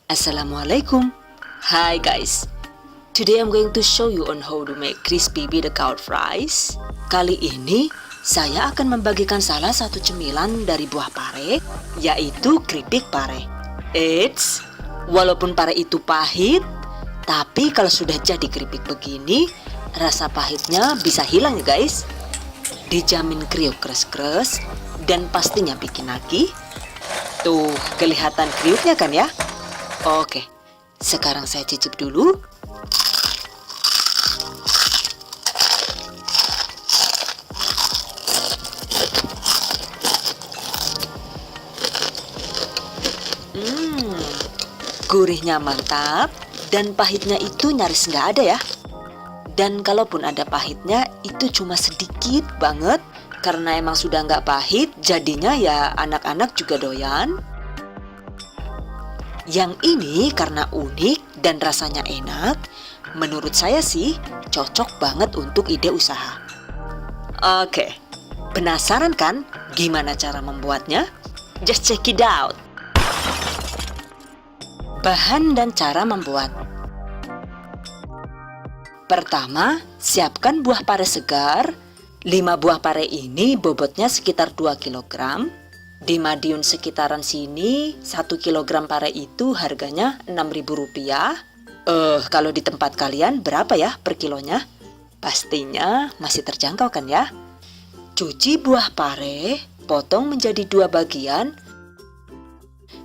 Assalamualaikum. Hi guys. Today I'm going to show you on how to make crispy bittergourd fries. Kali ini saya akan membagikan salah satu cemilan dari buah pare, yaitu keripik pare. Eits, walaupun pare itu pahit, tapi kalau sudah jadi keripik begini, rasa pahitnya bisa hilang ya guys. Dijamin kriuk kres-kres dan pastinya bikin nagih. Tuh, kelihatan kriuknya kan ya? Oke, sekarang saya cicip dulu. Gurihnya mantap dan pahitnya itu nyaris nggak ada ya. Dan kalaupun ada pahitnya itu cuma sedikit banget karena emang sudah nggak pahit, jadinya ya anak-anak juga doyan. Yang ini karena unik dan rasanya enak, menurut saya sih cocok banget untuk ide usaha. Oke, penasaran kan gimana cara membuatnya? Just check it out. Bahan dan cara membuat. Pertama, siapkan buah pare segar. 5 buah pare ini bobotnya sekitar 2 kg. Di Madiun sekitaran sini 1 kg pare itu harganya Rp6.000. Kalau di tempat kalian berapa ya per kilonya? Pastinya masih terjangkau kan ya? Cuci buah pare, potong menjadi 2 bagian.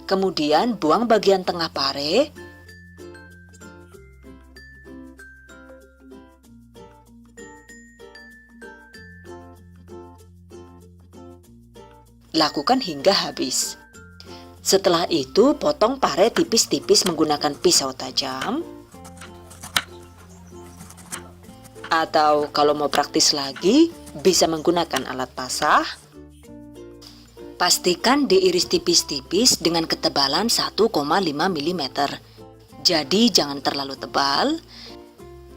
Kemudian buang bagian tengah pare. Lakukan hingga habis. Setelah itu, potong pare tipis-tipis menggunakan pisau tajam. Atau kalau mau praktis lagi, bisa menggunakan alat pasah. Pastikan diiris tipis-tipis dengan ketebalan 1,5 mm. Jadi jangan terlalu tebal.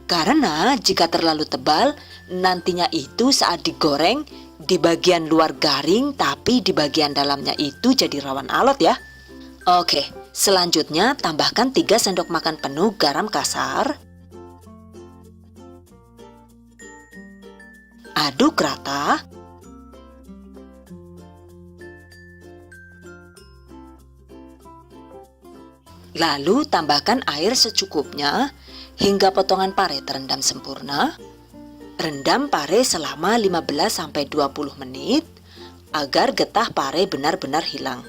Karena jika terlalu tebal, nantinya itu saat digoreng, di bagian luar garing, tapi di bagian dalamnya itu jadi rawan alot ya. Oke, selanjutnya tambahkan 3 sendok makan penuh garam kasar. Aduk rata. Lalu tambahkan air secukupnya hingga potongan pare terendam sempurna. Rendam pare selama 15-20 menit agar getah pare benar-benar hilang.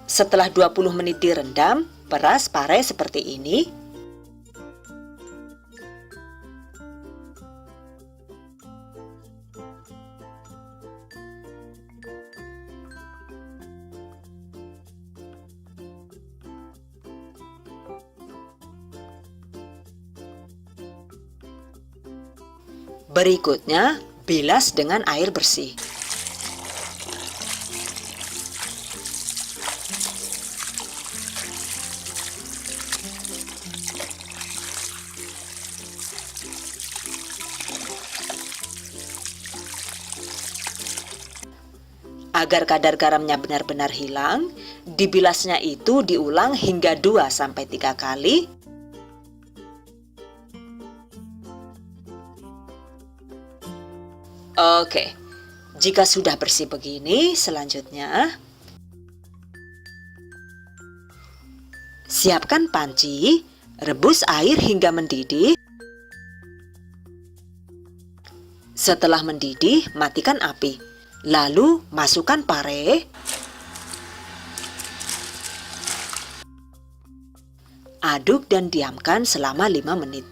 Setelah 20 menit direndam, peras pare seperti ini. Berikutnya, bilas dengan air bersih. Agar kadar garamnya benar-benar hilang, dibilasnya itu diulang hingga 2-3 kali. Oke, jika sudah bersih begini, selanjutnya siapkan panci, rebus air hingga mendidih. Setelah mendidih, matikan api. Lalu masukkan pare. Aduk dan diamkan selama 5 menit.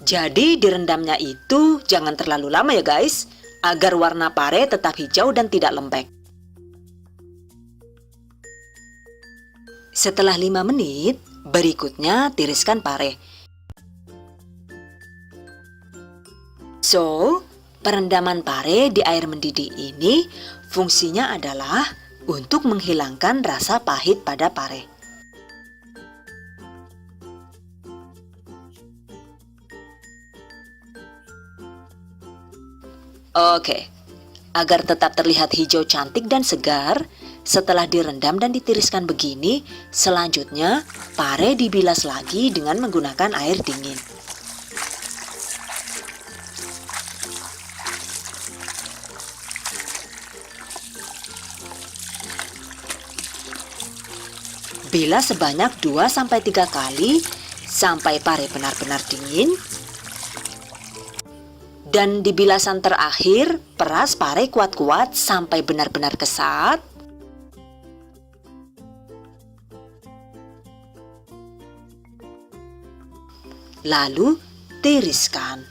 Jadi direndamnya itu jangan terlalu lama ya guys, agar warna pare tetap hijau dan tidak lembek. Setelah 5 menit, berikutnya tiriskan pare. So, perendaman pare di air mendidih ini fungsinya adalah untuk menghilangkan rasa pahit pada pare. Oke, agar tetap terlihat hijau cantik dan segar, setelah direndam dan ditiriskan begini, selanjutnya pare dibilas lagi dengan menggunakan air dingin. Bilas sebanyak 2-3 kali sampai pare benar-benar dingin. Dan di bilasan terakhir, peras pare kuat-kuat sampai benar-benar kesat. Lalu tiriskan.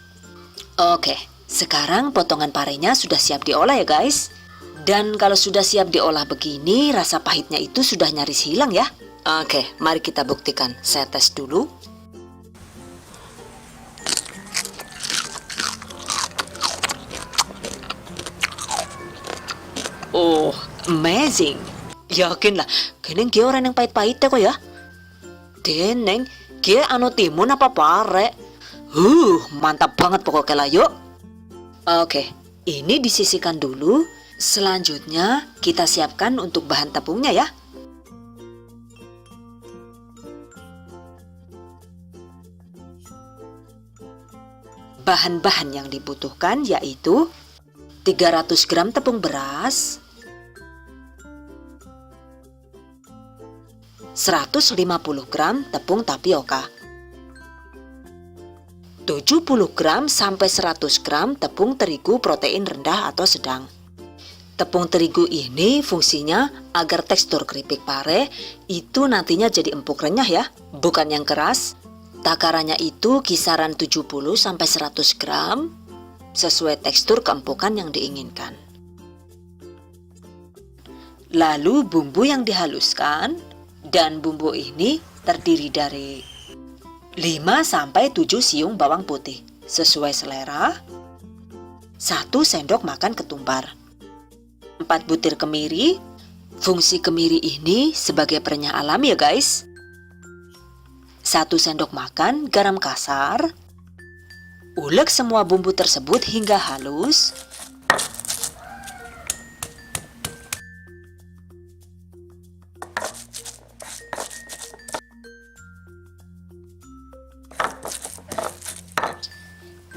Oke, sekarang potongan parenya sudah siap diolah ya guys. Dan kalau sudah siap diolah begini, rasa pahitnya itu sudah nyaris hilang ya. Oke, mari kita buktikan. Saya tes dulu. Oh, amazing. Yakin lah, kini dia orang yang pahit-pahitnya kok ya. Deneng, dia anu timun apa pare? Mantap banget pokoknya lah yuk. Oke, ini disisihkan dulu. Selanjutnya kita siapkan untuk bahan tepungnya ya. Bahan-bahan yang dibutuhkan yaitu 300 gram tepung beras, 150 gram tepung tapioka, 70 gram sampai 100 gram tepung terigu protein rendah atau sedang. Tepung terigu ini fungsinya agar tekstur keripik pare itu nantinya jadi empuk renyah ya, bukan yang keras. Takarannya itu kisaran 70 sampai 100 gram sesuai tekstur keempukan yang diinginkan. Lalu bumbu yang dihaluskan, dan bumbu ini terdiri dari 5 sampai 7 siung bawang putih sesuai selera, 1 sendok makan ketumbar, 4 butir kemiri. Fungsi kemiri ini sebagai perenyah alami ya guys. 1 sendok makan garam kasar. Ulek semua bumbu tersebut hingga halus.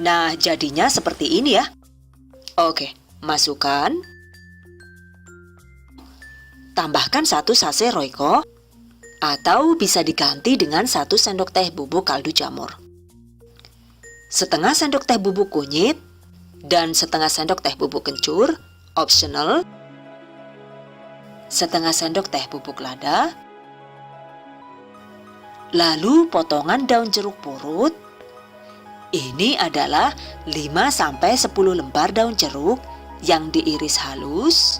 Nah, jadinya seperti ini ya. Oke, masukkan. Tambahkan 1 sachet Royco. Atau bisa diganti dengan 1 sendok teh bubuk kaldu jamur, setengah sendok teh bubuk kunyit, dan setengah sendok teh bubuk kencur, optional, setengah sendok teh bubuk lada, lalu potongan daun jeruk purut. Ini adalah 5-10 lembar daun jeruk yang diiris halus.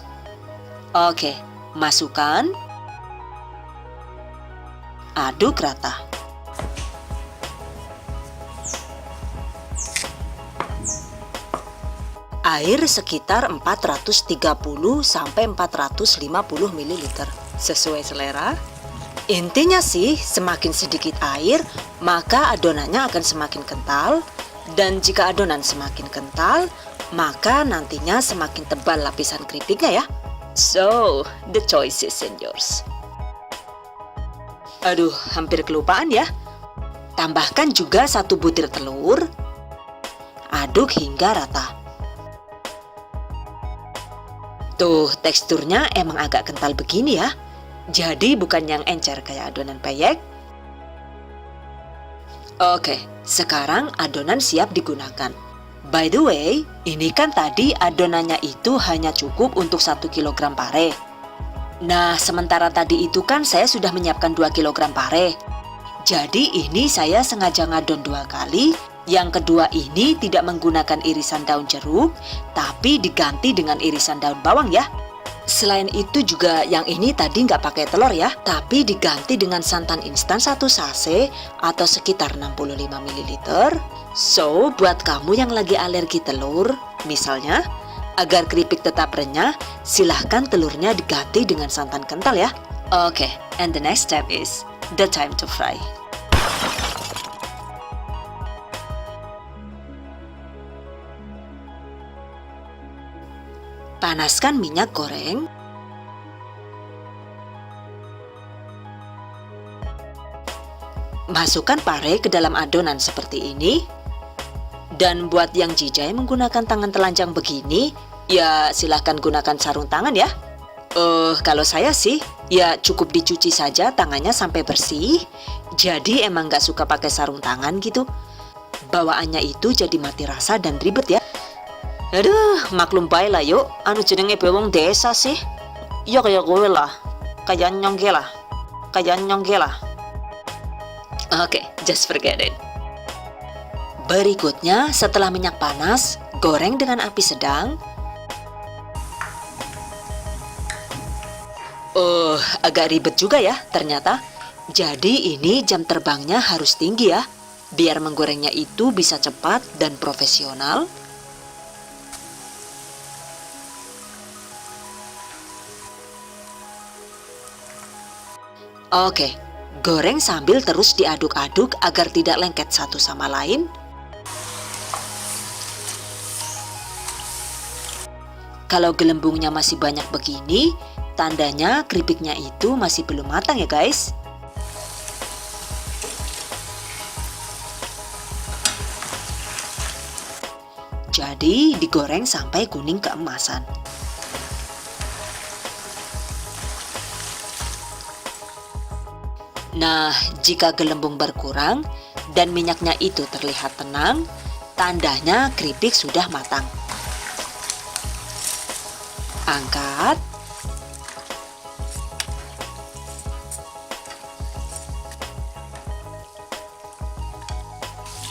Oke, masukkan. Aduk rata. Air sekitar 430 sampai 450 ml sesuai selera. Intinya sih, semakin sedikit air, maka adonannya akan semakin kental. Dan jika adonan semakin kental, maka nantinya semakin tebal lapisan keripiknya ya. So, the choice is yours. Aduh, hampir kelupaan ya. Tambahkan juga 1 butir telur. Aduk hingga rata. Tuh, teksturnya emang agak kental begini ya. Jadi bukan yang encer kayak adonan peyek. Oke, sekarang adonan siap digunakan. By the way, ini kan tadi adonannya itu hanya cukup untuk 1 kg pare. Nah, sementara tadi itu kan saya sudah menyiapkan 2 kg pare. Jadi ini saya sengaja ngadon 2 kali. Yang kedua ini tidak menggunakan irisan daun jeruk, tapi diganti dengan irisan daun bawang ya. Selain itu juga yang ini tadi nggak pakai telur ya, tapi diganti dengan santan instan 1 sachet atau sekitar 65 ml. So, buat kamu yang lagi alergi telur, misalnya, agar keripik tetap renyah, silahkan telurnya diganti dengan santan kental ya. Oke, and the next step is the time to fry. Panaskan minyak goreng. Masukkan pare ke dalam adonan seperti ini. Dan buat yang jijai menggunakan tangan telanjang begini, ya silahkan gunakan sarung tangan ya. Kalau saya sih, ya cukup dicuci saja tangannya sampai bersih. Jadi emang gak suka pakai sarung tangan gitu. Bawaannya itu jadi mati rasa dan ribet ya. Aduh, maklum bae lah yuk. Anu jenenge bewong desa sih. Ya kayak gue lah. Kayak nyongke lah. Oke, just forget it. Berikutnya, setelah minyak panas, goreng dengan api sedang. Agak ribet juga ya ternyata. Jadi ini jam terbangnya harus tinggi ya, biar menggorengnya itu bisa cepat dan profesional. Oke, goreng sambil terus diaduk-aduk agar tidak lengket satu sama lain. Kalau gelembungnya masih banyak begini, tandanya keripiknya itu masih belum matang ya guys. Jadi digoreng sampai kuning keemasan. Nah, jika gelembung berkurang dan minyaknya itu terlihat tenang, tandanya keripik sudah matang. Angkat.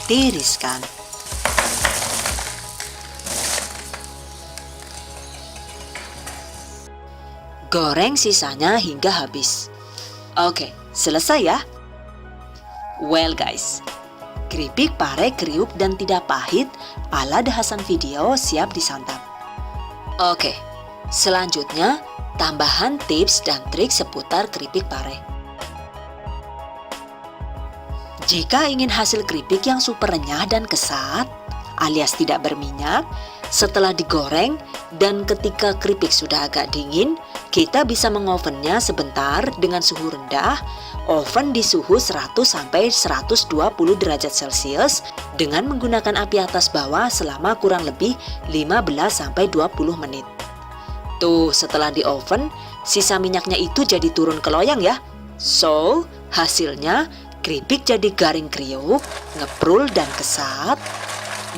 Tiriskan. Goreng sisanya hingga habis. Oke, selesai ya. Well guys, keripik pare kriuk dan tidak pahit ala The Hasan Video siap disantap. Oke, selanjutnya tambahan tips dan trik seputar keripik pare. Jika ingin hasil keripik yang super renyah dan kesat, alias tidak berminyak, setelah digoreng dan ketika keripik sudah agak dingin, kita bisa mengovennya sebentar dengan suhu rendah, oven di suhu 100-120 derajat Celcius dengan menggunakan api atas bawah selama kurang lebih 15-20 menit. Tuh, setelah di oven, sisa minyaknya itu jadi turun ke loyang ya. So, hasilnya keripik jadi garing kriuk, ngeprul dan kesat.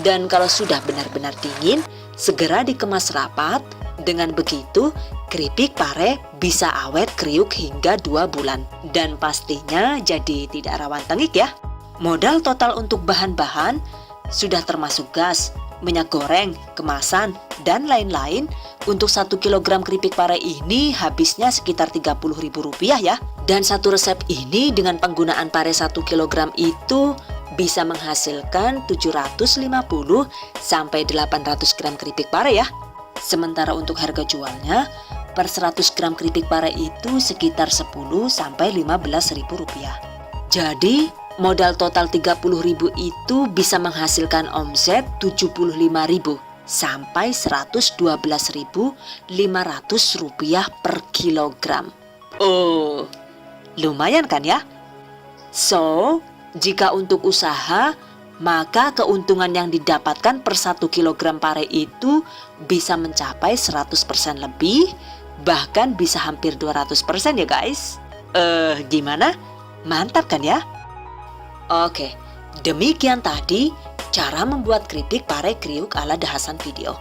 Dan kalau sudah benar-benar dingin, segera dikemas rapat. Dengan begitu, keripik pare bisa awet kriuk hingga 2 bulan. Dan pastinya jadi tidak rawan tengik ya. Modal total untuk bahan-bahan sudah termasuk gas, minyak goreng, kemasan, dan lain-lain. Untuk 1 kg keripik pare ini habisnya sekitar Rp30.000 ya. Dan satu resep ini dengan penggunaan pare 1 kg itu bisa menghasilkan 750 sampai 800 gram keripik pare ya. Sementara untuk harga jualnya per 100 gram keripik pare itu sekitar 10 sampai 15 ribu rupiah. Jadi modal total 30.000 itu bisa menghasilkan omset 75.000 sampai 112.500 rupiah per kilogram. Oh, lumayan kan ya? So, jika untuk usaha, maka keuntungan yang didapatkan per 1 kg pare itu bisa mencapai 100% lebih, bahkan bisa hampir 200% ya guys. Gimana? Mantap kan ya? Oke, demikian tadi cara membuat keripik pare kriuk ala The Hasan Video.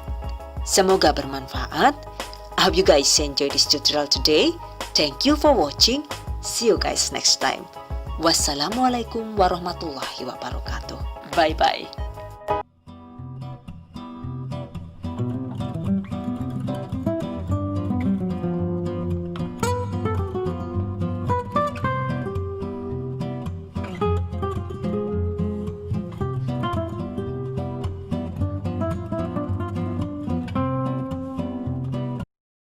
Semoga bermanfaat. I hope you guys enjoy this tutorial today. Thank you for watching. See you guys next time. Wassalamualaikum warahmatullahi wabarakatuh. Bye-bye.